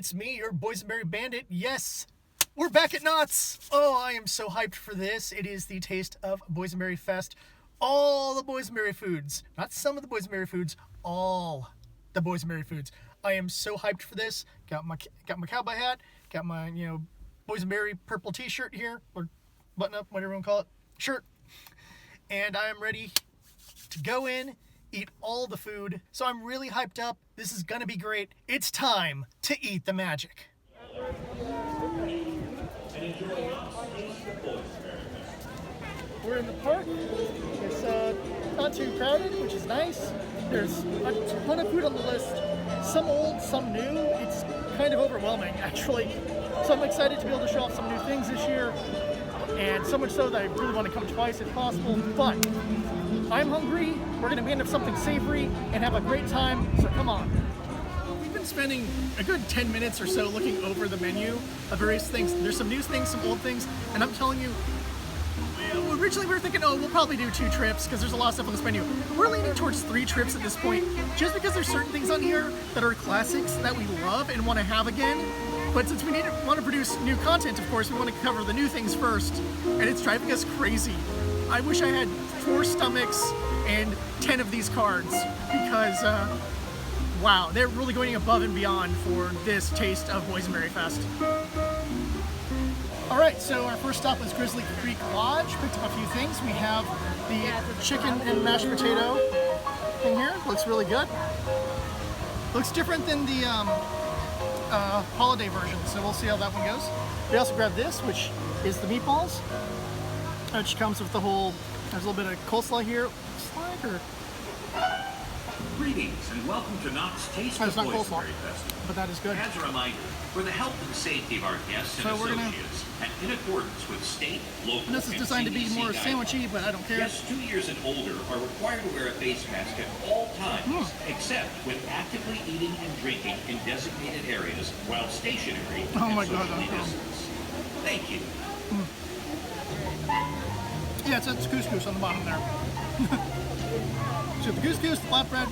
It's me, your Boysenberry bandit. Yes, we're back at Knott's. Oh, I am so hyped for this. It is the Taste of Boysenberry Fest. All the Boysenberry foods. Not some of the Boysenberry foods, all the Boysenberry foods. I am so hyped for this. Got my cowboy hat, got my, Boysenberry purple t-shirt here, or button up, whatever you want to call it, shirt. And I am ready to go in, eat all the food. So I'm really hyped up. This is gonna be great. It's time to eat the magic. We're in the park. It's not too crowded, which is nice. There's a ton of food on the list. Some old, some new. It's kind of overwhelming, actually. So I'm excited to be able to show off some new things this year. And so much so that I really want to come twice if possible. But I'm hungry. We're going to be into something savory and have a great time. So come on. We've been spending a good 10 minutes or so looking over the menu of various things. There's some new things, some old things. And I'm telling you, originally we were thinking, oh, we'll probably do 2 trips because there's a lot of stuff on this menu. We're leaning towards 3 trips at this point, just because there's certain things on here that are classics that we love and want to have again. But since we want to produce new content, of course, we want to cover the new things first, and it's driving us crazy. I wish I had 4 stomachs and 10 of these cards because, wow, they're really going above and beyond for this Taste of Boysenberry Fest. All right, so our first stop was Grizzly Creek Lodge. Picked up a few things. We have the chicken and mashed potato thing here. Looks really good. Looks different than the holiday version, so we'll see how that one goes. We also grabbed this, which is the meatballs, which comes with the whole, there's a little bit of coleslaw here. Looks like, or... Greetings and welcome to Knott's Taste of Boysenberry Festival. But that is good. As a reminder, for the health and safety of our guests and associates, and in accordance with state, local, and this is designed to be more sandwichy, but I don't care. Guests 2 years and older are required to wear a face mask at all times, except when actively eating and drinking in designated areas while stationary and socially distanced. Thank you. Yeah, it's couscous on the bottom there. So the couscous, the flatbread.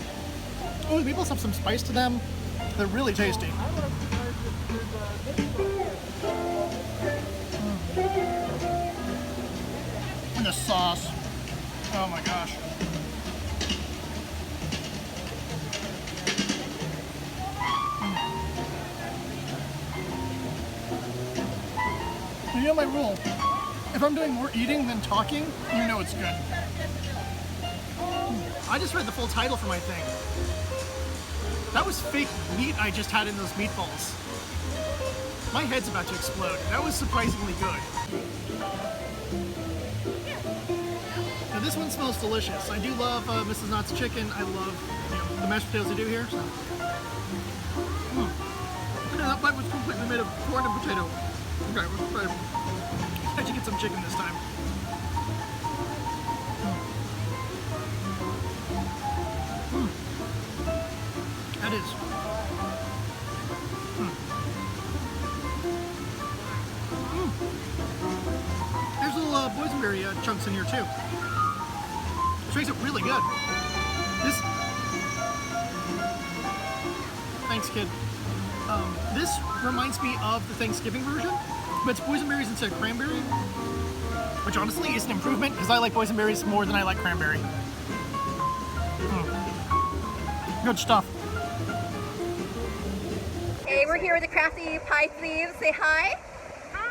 Oh, the meatballs have some spice to them. They're really tasty. And the sauce. Oh my gosh. You know my rule. If I'm doing more eating than talking, you know it's good. I just read the full title for my thing. That was fake meat I just had in those meatballs. My head's about to explode. That was surprisingly good. Now this one smells delicious. I do love Mrs. Knott's chicken. I love the mashed potatoes they do here. So. That bite was completely made of corn and potato. Okay, let's try it. I should get some chicken this time. That is. There's little Boysenberry chunks in here too, which makes it really good. Thanks, kid. This reminds me of the Thanksgiving version, but it's boysenberries instead of cranberry, which honestly is an improvement because I like boysenberries more than I like cranberry. Good stuff. Hey, we're here with the Crafty Pie Thieves. Say hi. Hi.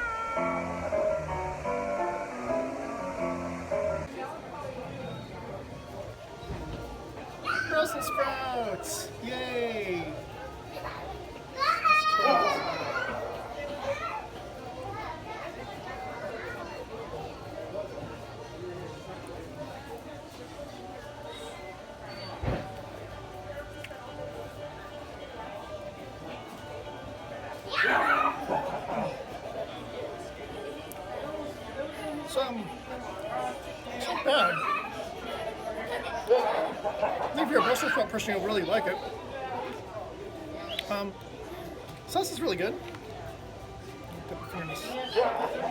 Brussels sprouts! Yay! It's not bad. I think if you're a Brussels sprout person, you'll really like it. Sauce is really good.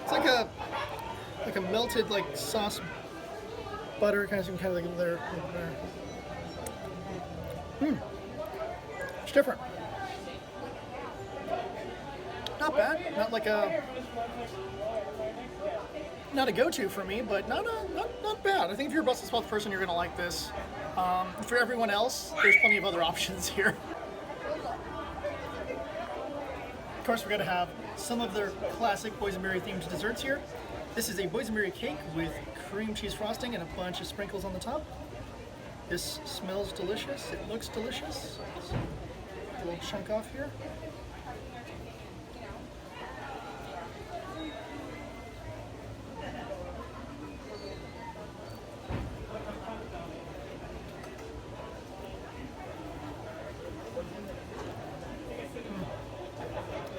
It's like a melted sauce butter kind of there. It's different. not bad. Not like not a go-to for me, but not bad. I think if you're a Brussels sprouts person, you're gonna like this. For everyone else, there's plenty of other options here. Of course, we're gonna have some of their classic boysenberry themed desserts here. This is a boysenberry cake with cream cheese frosting and a bunch of sprinkles on the top. This smells delicious. It looks delicious. A little chunk off here.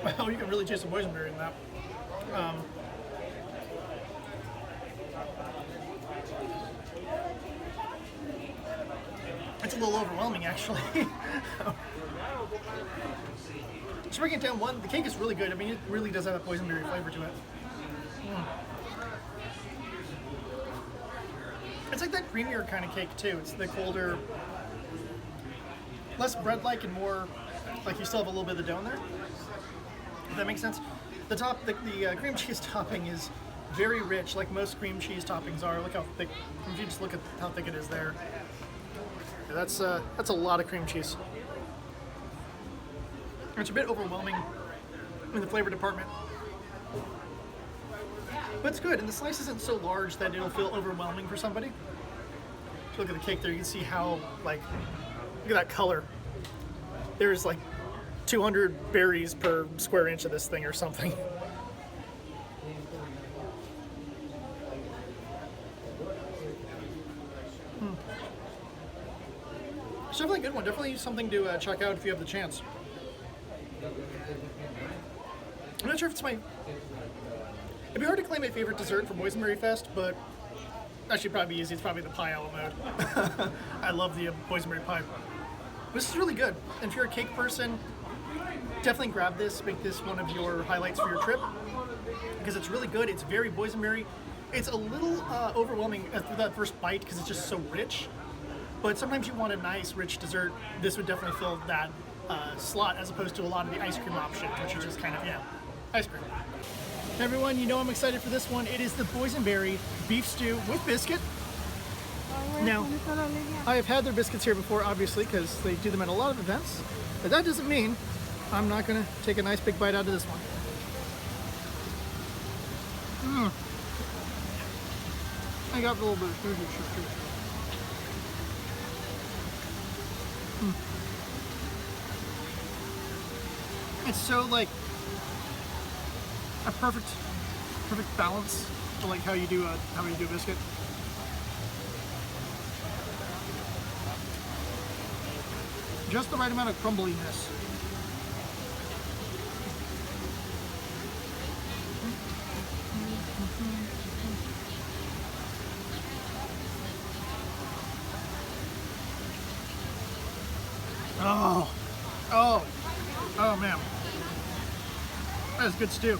Wow, you can really taste the boysenberry in that. It's a little overwhelming, actually. To break it down, one, the cake is really good. I mean, it really does have a boysenberry flavor to it. It's like that creamier kind of cake, too. It's the colder, less bread-like and more like you still have a little bit of the dough in there. If that makes sense. The top, the cream cheese topping is very rich, like most cream cheese toppings are. Look how thick. If you just look at how thick it is there. Yeah, that's a lot of cream cheese. It's a bit overwhelming in the flavor department, but it's good. And the slice isn't so large that it'll feel overwhelming for somebody. If you look at the cake there, you can see how look at that color. There's like 200 berries per square inch of this thing or something. It's definitely a good one. Definitely something to check out if you have the chance. I'm not sure if it's my... It'd be hard to claim my favorite dessert from Boysenberry Fest, but actually probably be easy. It's probably the pie a la mode. I love the boysenberry pie. This is really good. And if you're a cake person, definitely grab this. Make this one of your highlights for your trip because it's really good. It's very boysenberry. It's a little overwhelming after that first bite because it's just so rich. But sometimes you want a nice, rich dessert. This would definitely fill that slot as opposed to a lot of the ice cream options, which are just kind of, ice cream. Hey everyone, you know I'm excited for this one. It is the boysenberry beef stew with biscuit. Now, I have had their biscuits here before, obviously, because they do them at a lot of events. But that doesn't mean I'm not going to take a nice big bite out of this one. I got a little bit of food here, too. It's so like a perfect balance for like how you do a biscuit. Just the right amount of crumbliness. Oh man. That is good stew.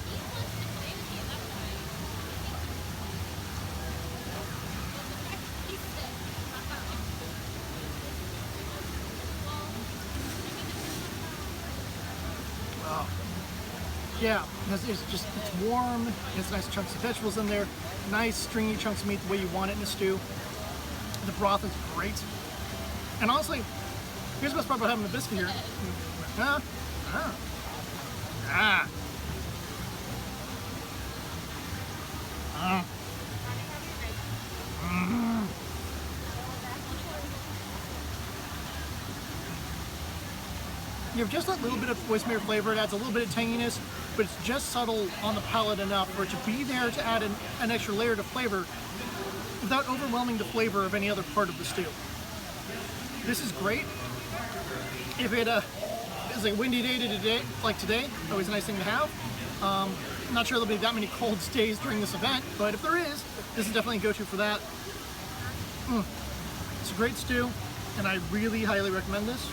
Yeah, it's warm. It's nice chunks of vegetables in there. Nice stringy chunks of meat the way you want it in a stew. The broth is great. And honestly, here's the best part about having the biscuit here. You have just that little bit of boysenberry flavor. It adds a little bit of tanginess, but it's just subtle on the palate enough for it to be there to add an extra layer of flavor without overwhelming the flavor of any other part of the stew. This is great. If it is a windy day today, like today, always a nice thing to have. Not sure there'll be that many cold days during this event, but if there is, this is definitely a go-to for that. It's a great stew, and I really highly recommend this.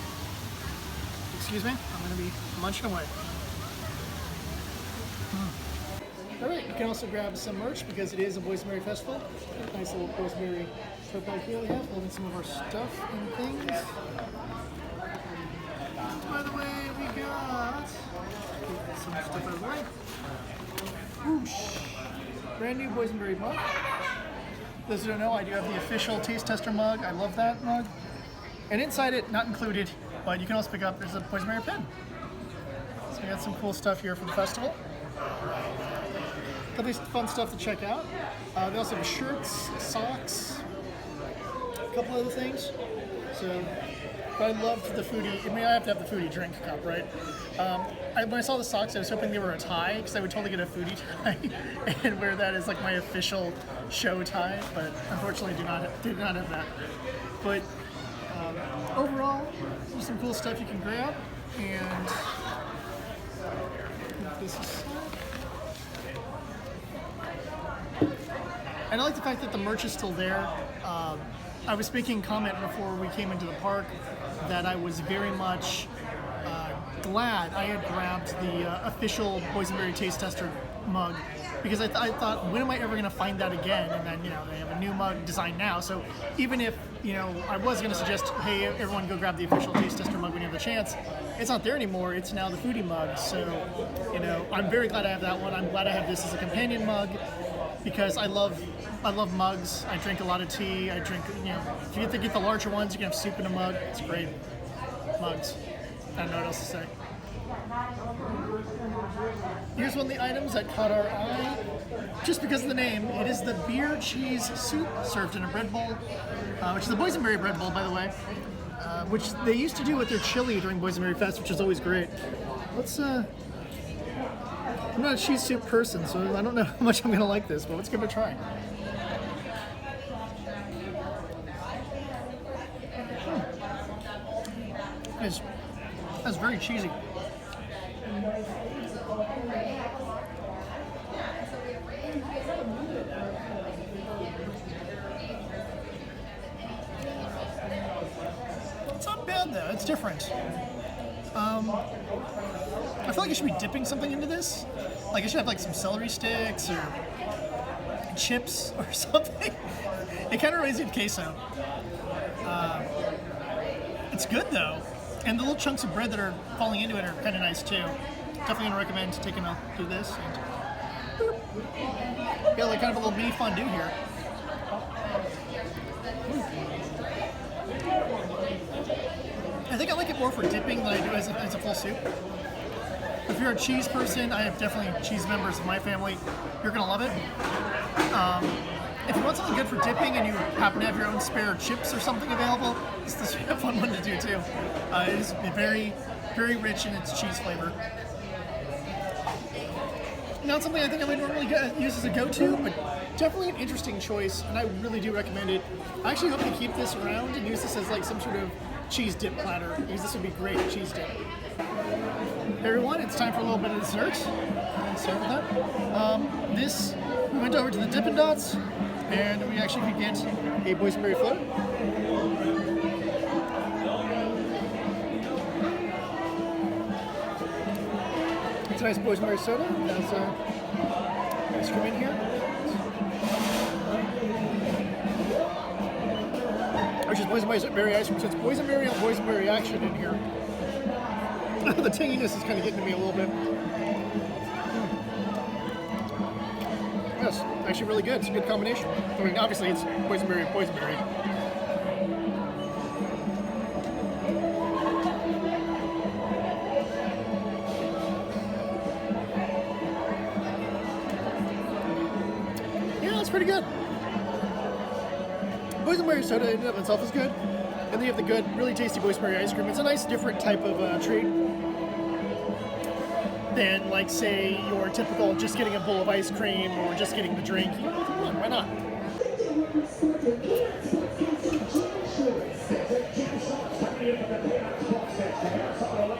Excuse me, I'm going to be munching away. Alright, you can also grab some merch because it is a Boysenberry Festival. Nice little Boysenberry tote bag here we have, holding some of our stuff and things. By the way, we got some Step out of the way. Whoosh. Brand new Boysenberry mug. Those who don't know, I do have the official taste tester mug. I love that mug. And inside it, not included, but you can also pick up, there's a Boysenberry pen. So we got some cool stuff here for the festival. Couple of fun stuff to check out. They also have shirts, socks, a couple other things. So, but I loved the foodie. I mean, I have to have the foodie drink cup, right? When I saw the socks, I was hoping they were a tie because I would totally get a foodie tie and wear that as like my official show tie. But unfortunately, did not have that. But overall, there's some cool stuff you can grab, and this is. And I like the fact that the merch is still there. I was making a comment before we came into the park that I was very much glad I had grabbed the official Boysenberry Taste Tester mug, because I thought, when am I ever going to find that again? And then, they have a new mug designed now. So even if, I was going to suggest, hey, everyone go grab the official Taste Tester mug when you have the chance, it's not there anymore. It's now the foodie mug. So, I'm very glad I have that one. I'm glad I have this as a companion mug, because I love mugs. I drink a lot of tea. I drink, if you get to get the larger ones, you can have soup in a mug. It's great. Mugs. I don't know what else to say. Here's one of the items that caught our eye, just because of the name. It is the beer cheese soup served in a bread bowl, which is the Boysenberry bread bowl, by the way, which they used to do with their chili during Boysenberry Fest, which is always great. I'm not a cheese soup person, so I don't know how much I'm going to like this, but let's give it a try. That's very cheesy. It's not bad though, it's different. I feel like I should be dipping something into this. Like I should have like some celery sticks or chips or something. It kind of reminds me of queso. It's good though. And the little chunks of bread that are falling into it are kind of nice too. Definitely gonna recommend taking a do this. And got like kind of a little mini fondue here. I think I like it more for dipping than I do as a full soup. If you're a cheese person, I have definitely cheese members in my family. You're gonna love it. If you want something good for dipping and you happen to have your own spare chips or something available, this is a fun one to do too. It is very, very rich in its cheese flavor. Not something I think I would normally use as a go-to, but definitely an interesting choice, and I really do recommend it. I actually hope to keep this around and use this as like some sort of cheese dip platter, because this would be great cheese dip. Hey everyone, it's time for a little bit of dessert. Let's start with that. We went over to the Dippin' Dots, and we actually could get a Boysenberry float. It's a nice Boysenberry soda. Has ice cream in here. Which is Boysenberry ice cream, so it's Boysenberry on Boysenberry action in here. The tanginess is kind of getting to me a little bit. Yes, actually really good. It's a good combination. I mean, obviously it's Boysenberry. Yeah, that's pretty good. Boysenberry soda in and of itself is good. And then you have the good, really tasty Boysenberry ice cream. It's a nice different type of treat than, like, say, your typical just getting a bowl of ice cream or just getting the drink. You know, why not?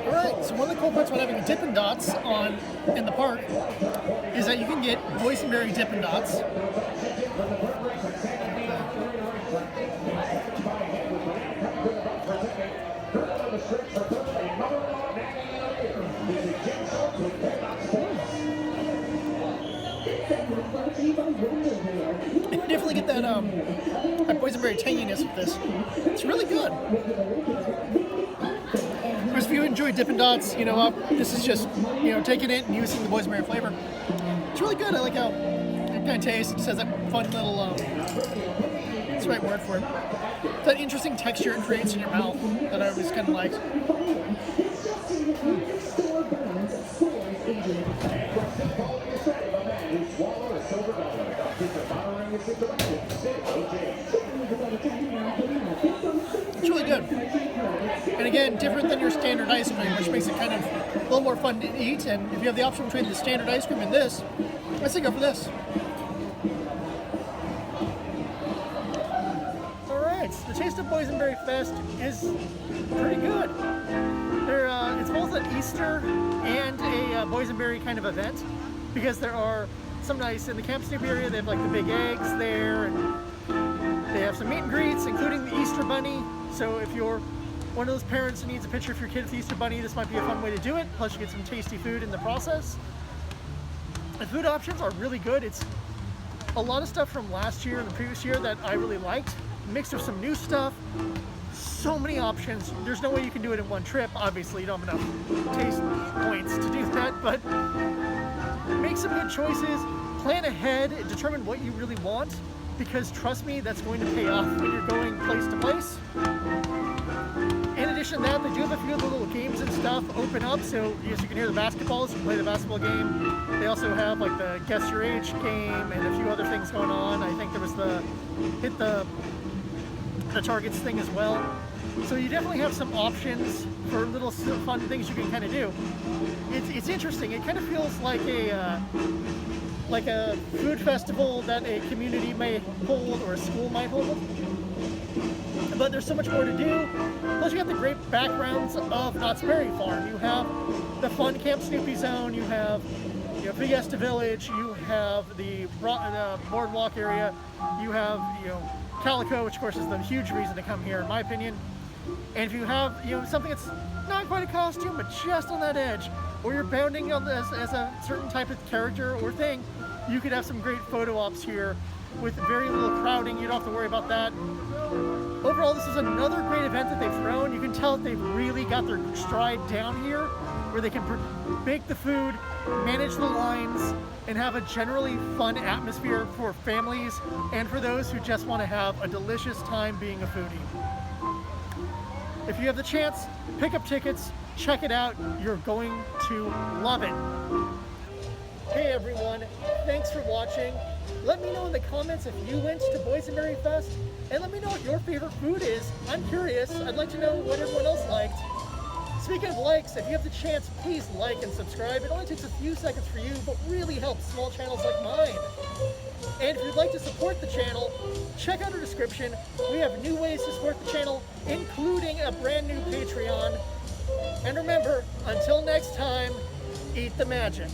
Alright, so one of the cool parts about having Dippin' Dots in the park is that you can get Boysenberry Dippin' Dots. You definitely get that Boysenberry tanginess with this. It's really good. Of course, if you enjoy Dippin' Dots, you know, up. This is just, you know, taking it and using the boysenberry flavor. It's really good. I like how it kind of tastes. It just has that fun little, what's the right word for it? That interesting texture it creates in your mouth that I always kind of liked. It's really good. And again, different than your standard ice cream, which makes it kind of a little more fun to eat. And if you have the option between the standard ice cream and this, I say go for this. Alright, the Taste of Boysenberry Fest is pretty good. It's both an Easter and a boysenberry kind of event, because there are some nice, in the Camp Snoop area, they have like the big eggs there, and they have some meet and greets, including the Easter Bunny. So if you're one of those parents who needs a picture of your kid with the Easter Bunny, this might be a fun way to do it. Plus you get some tasty food in the process. The food options are really good. It's a lot of stuff from last year and the previous year that I really liked, mixed with some new stuff. So many options. There's no way you can do it in one trip. Obviously, you don't have enough taste points to do that, but make some good choices. Plan ahead and determine what you really want, because trust me, that's going to pay off when you're going place to place. In addition to that, they do have a few of the little games and stuff open up, so yes, you can hear the basketballs, you can play the basketball game. They also have like the guess your age game and a few other things going on. I think there was the hit the targets thing as well. So you definitely have some options for little fun things you can kind of do. It's interesting. It kind of feels like a food festival that a community may hold or a school might hold. But there's so much more to do. Plus you have the great backgrounds of Knott's Berry Farm. You have the fun Camp Snoopy zone. You have Fiesta Village. You have the boardwalk area. You have Calico, which of course is the huge reason to come here, in my opinion. And if you have something that's not quite a costume, but just on that edge, or you're bounding on this as a certain type of character or thing, you could have some great photo ops here with very little crowding. You don't have to worry about that. Overall, this is another great event that they've thrown. You can tell that they've really got their stride down here, where they can make the food, manage the lines, and have a generally fun atmosphere for families and for those who just want to have a delicious time being a foodie. If you have the chance, pick up tickets, check it out. You're going to love it. Hey everyone, thanks for watching. Let me know in the comments if you went to Boysenberry Fest, and let me know what your favorite food is. I'm curious. I'd like to know what everyone else liked. Speaking of likes, if you have the chance, please like and subscribe. It only takes a few seconds for you, but really helps small channels like mine. And if you'd like to support the channel, check out our description. We have new ways to support the channel, including a brand new Patreon. And remember, until next time, eat the magic.